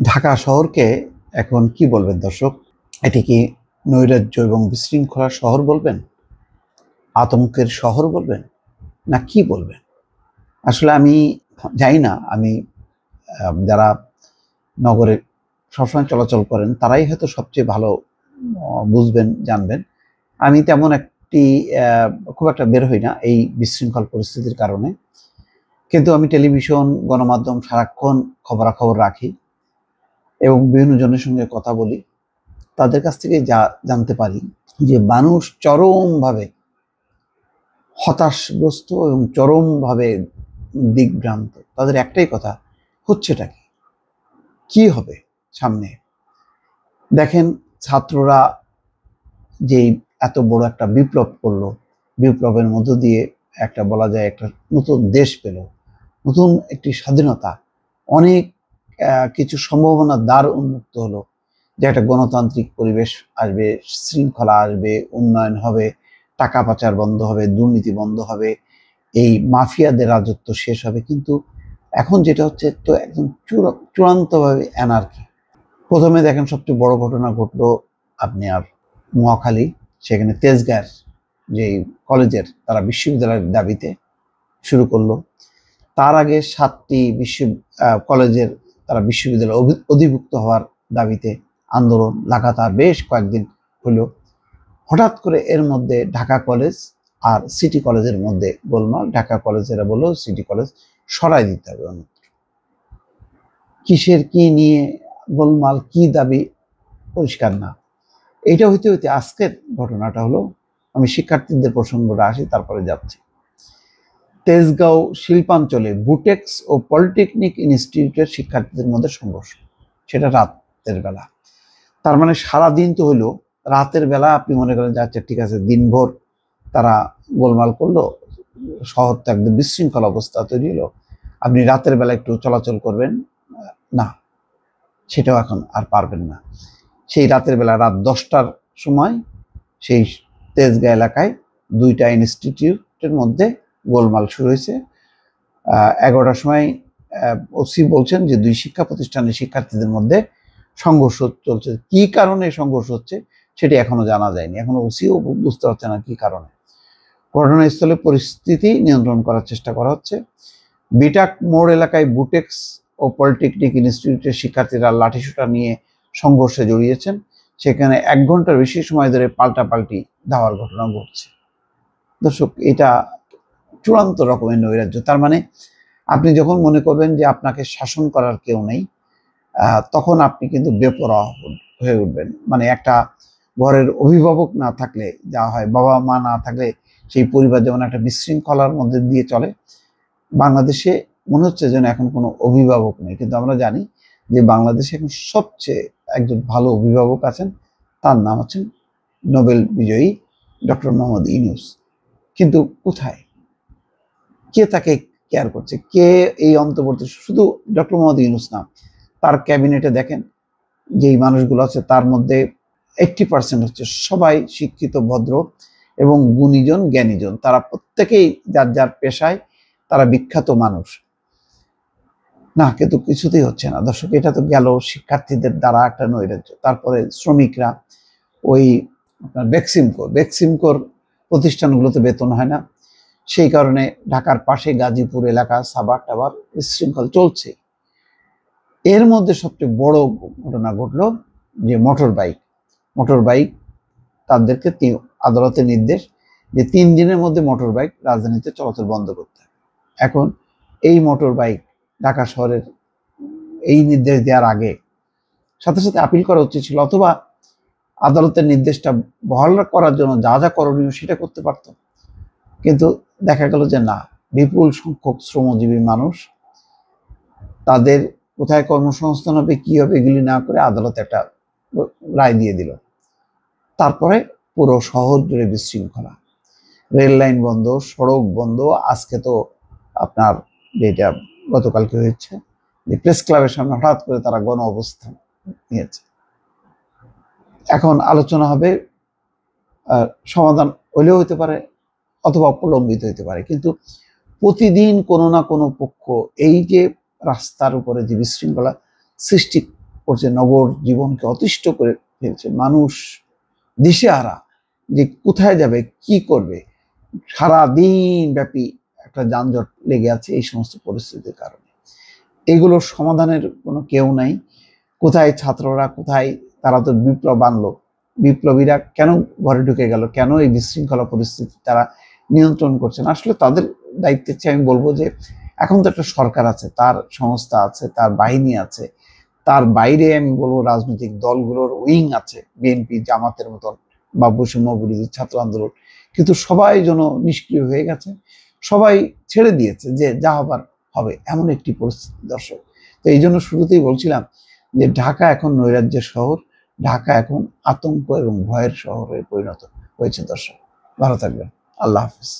ঢাকা শহরকে এখন কি বলবেন দর্শক? এটি কি নৈরাজ্য এবং বিশৃঙ্খলার শহর বলবেন, আতঙ্কের শহর বলবেন, না কি বলবেন? আসলে আমি জানি না। আমি যারা নগরে সবসময় চলাচল করেন তারাই হয়তো সবচেয়ে ভালো বুঝবেন, জানবেন। আমি তেমন একটি খুব একটা বের হই না এই বিশৃঙ্খল পরিস্থিতির কারণে। কিন্তু আমি টেলিভিশন, গণমাধ্যম সারাক্ষণ খবরাখবর রাখি এবং বিভিন্ন জনের সঙ্গে কথা বলি। তাদের কাছ থেকে যা জানতে পারি যে মানুষ চরমভাবে হতাশগ্রস্ত এবং চরমভাবে দিকভ্রান্ত। তাদের একটাই কথা, হচ্ছেটা কি, কি হবে সামনে? দেখেন, ছাত্ররা যেই এত বড় একটা বিপ্লব করলো, বিপ্লবের মধ্য দিয়ে একটা বলা যায় একটা নতুন দেশ পেল, নতুন একটি স্বাধীনতা, অনেক কিছু সম্ভাবনার দ্বার উন্মুক্ত হলো, যে একটা গণতান্ত্রিক পরিবেশ আসবে, শৃঙ্খলা আসবে, উন্নয়ন হবে, টাকা পাচার বন্ধ হবে, দুর্নীতি বন্ধ হবে, এই মাফিয়াদের রাজত্ব শেষ হবে। কিন্তু এখন যেটা হচ্ছে তো একদম চূড়ান্তভাবে অ্যানার্কি। প্রথমে দেখেন সবচেয়ে বড় ঘটনা ঘটলো আপনি আর মহাখালী, সেখানে তেজগাঁর যে কলেজের তারা বিশ্ববিদ্যালয়ের দাবিতে শুরু করলো। তার আগে 7টি কলেজের তারা বিশ্ববিদ্যালয় অধিভুক্ত হওয়ার দাবিতে আন্দোলন লাগাতার বেশ কয়েকদিন হলো। হঠাৎ করে এর মধ্যে ঢাকা কলেজ আর সিটি কলেজের মধ্যে গোলমাল। ঢাকা কলেজেরা বললো সিটি কলেজ সরাই দিতে হবে অন্যত্র। কিসের কি নিয়ে গোলমাল, কি দাবি পরিষ্কার না। এইটা হইতে হইতে আজকের ঘটনাটা হলো, আমি শিক্ষার্থীদের প্রসঙ্গটা আসি তারপরে যাচ্ছি। তেজগাঁও শিল্পাঞ্চলে বুটেক্স ও পলিটেকনিক ইনস্টিটিউটের শিক্ষার্থীদের মধ্যে সংঘর্ষ, সেটা রাতের বেলা। তার মানে সারাদিন তো হইলো, রাতের বেলা আপনি মনে করেন যে আচ্ছা ঠিক আছে, দিনভর তারা গোলমাল করলো, শহর তো একদম বিশৃঙ্খল অবস্থা তৈরি হলো, আপনি রাতের বেলা একটু চলাচল করবেন না, সেটাও এখন আর পারবেন না। সেই রাতের বেলা রাত 10টার সময় সেই তেজগাঁ এলাকায় 2টা ইনস্টিটিউটের মধ্যে গোলমাল শুরু হয়েছে। 11টার সময় ওসি বলছেন যে 2 শিক্ষা প্রতিষ্ঠানের শিক্ষার্থীদের মধ্যে সংঘর্ষ চলছে। কি কারণে সংঘর্ষ হচ্ছে সেটি এখনো জানা যায়নি, এখনো ওসিও বুঝতে পারছে না কি কারণে। ঘটনাস্থলে পরিস্থিতি নিয়ন্ত্রণ করার চেষ্টা করা হচ্ছে। বিটাক মোড় এলাকায় বুটেক্স ও পলিটেকনিক ইনস্টিটিউটের শিক্ষার্থীরা লাঠিসোঁটা নিয়ে সংঘর্ষে জড়িয়েছেন। সেখানে 1 ঘন্টার বেশি সময় ধরে পাল্টাপাল্টি ধাওয়ার ঘটনা ঘটছে। দর্শক, এটা চূড়ান্ত রকমের নৈরাজ্য। তার মানে আপনি যখন মনে করবেন যে আপনাকে শাসন করার কেউ নেই, তখন আপনি কিন্তু বেপরোয়া হয়ে উঠবেন। মানে একটা ঘরের অভিভাবক না থাকলে যা হয়, বাবা মা না থাকলে সেই পরিবার যেমন একটা বিশৃঙ্খলার মধ্যে দিয়ে চলে, বাংলাদেশে মনে হচ্ছে যেন এখন কোনো অভিভাবক নেই। কিন্তু আমরা জানি যে বাংলাদেশে এখন সবচেয়ে একজন ভালো অভিভাবক আছেন, তার নাম হচ্ছেন নোবেল বিজয়ী ডক্টর মোহাম্মদ ইউনূস। কিন্তু কোথায়, কে তাকে কেয়ার করছে, কে এই অন্তর্বর্তী, শুধু ডক্টর মোহাম্মদ ইউনূস না, তার ক্যাবিনেটে দেখেন যেই মানুষগুলো আছে তার মধ্যে 80% হচ্ছে সবাই শিক্ষিত, ভদ্র এবং গুণীজন, জ্ঞানীজন। তারা প্রত্যেকেই যার যার পেশায় তারা বিখ্যাত মানুষ। না, কিন্তু কিছুতেই হচ্ছে না দর্শক। এটা তো গেল শিক্ষার্থীদের দ্বারা একটা নৈরাজ্য। তারপরে শ্রমিকরা, ওই আপনার বেক্সিমকোর প্রতিষ্ঠানগুলোতে বেতন হয় না, সেই কারণে ঢাকার পাশে গাজীপুর এলাকা, সাভার টাভার বিশৃঙ্খল চলছে। এর মধ্যে সবচেয়ে বড় ঘটনা ঘটলো যে মোটর বাইক তাদেরকে আদালতের নির্দেশ যে 3 দিনের মধ্যে মোটর বাইক রাজধানীতে চলাচল বন্ধ করতে হবে। এখন এই মোটর বাইক ঢাকা শহরের এই নির্দেশ দেওয়ার আগে সাথে সাথে আপিল করা উচিত ছিল, অথবা আদালতের নির্দেশটা বহাল করার জন্য যা যা করণীয় সেটা করতে পারত। কিন্তু দেখা গেল যে না, বিপুল সংখ্যক শ্রমজীবী মানুষ, তাদের কোথায় কর্মসংস্থান হবে, কি হবে, এগুলি না করে আদালত একটা রায় দিয়ে দিল। তারপরে পুরো শহর জুড়ে বিশৃঙ্খলা, রেল লাইন বন্ধ, সড়ক বন্ধ। আজকে তো আপনার যেটা গতকালকে হয়েছে যে প্রেস ক্লাবের সামনে হঠাৎ করে তারা গণ অবস্থান নিয়েছে। এখন আলোচনা হবে, সমাধান হলেও হতে পারে অথবা প্রলম্বিত হতে পারে, কিন্তু প্রতিদিন কোনো না কোনো পক্ষ এই যে রাস্তার উপরে যে বিশৃঙ্খলা সৃষ্টি করছে, নগর জীবনকে অতিষ্ঠ করে ফেলছে। মানুষ দিশেহারা যে কোথায় যাবে, কি করবে। সারা দিন ব্যাপী একটা যানজট লেগে আছে এই সমস্ত পরিস্থিতির কারণে। এগুলোর সমাধানের কোনো কেউ নাই। কোথায় ছাত্ররা, কোথায় তারা তো বিপ্লব আনলো, বিপ্লবীরা কেন ঘরে ঢুকে গেল, কেন এই বিশৃঙ্খলা পরিস্থিতি তারা নিয়ন্ত্রণ করছেন? আসলে তাদের দায়িত্বের চেয়ে আমি বলবো যে এখন তো একটা সরকার আছে, তার সংস্থা আছে, তার বাহিনী আছে, তার বাইরে আমি বলবো রাজনৈতিক দলগুলোর উইং আছে, বিএনপি, জামাতের মতন, বা বৈষম্য বিরোধী ছাত্র আন্দোলন, কিন্তু সবাই যেন নিষ্ক্রিয় হয়ে গেছে, সবাই ছেড়ে দিয়েছে যে যা হবার হবে, এমন একটি পরিস্থিতি দর্শক। তো এই জন্য শুরুতেই বলছিলাম যে ঢাকা এখন নৈরাজ্যের শহর, ঢাকা এখন আতঙ্ক এবং ভয়ের শহরে পরিণত হয়েছে দর্শক। ভালো থাকবেন, আল্লাহ হাফিজ।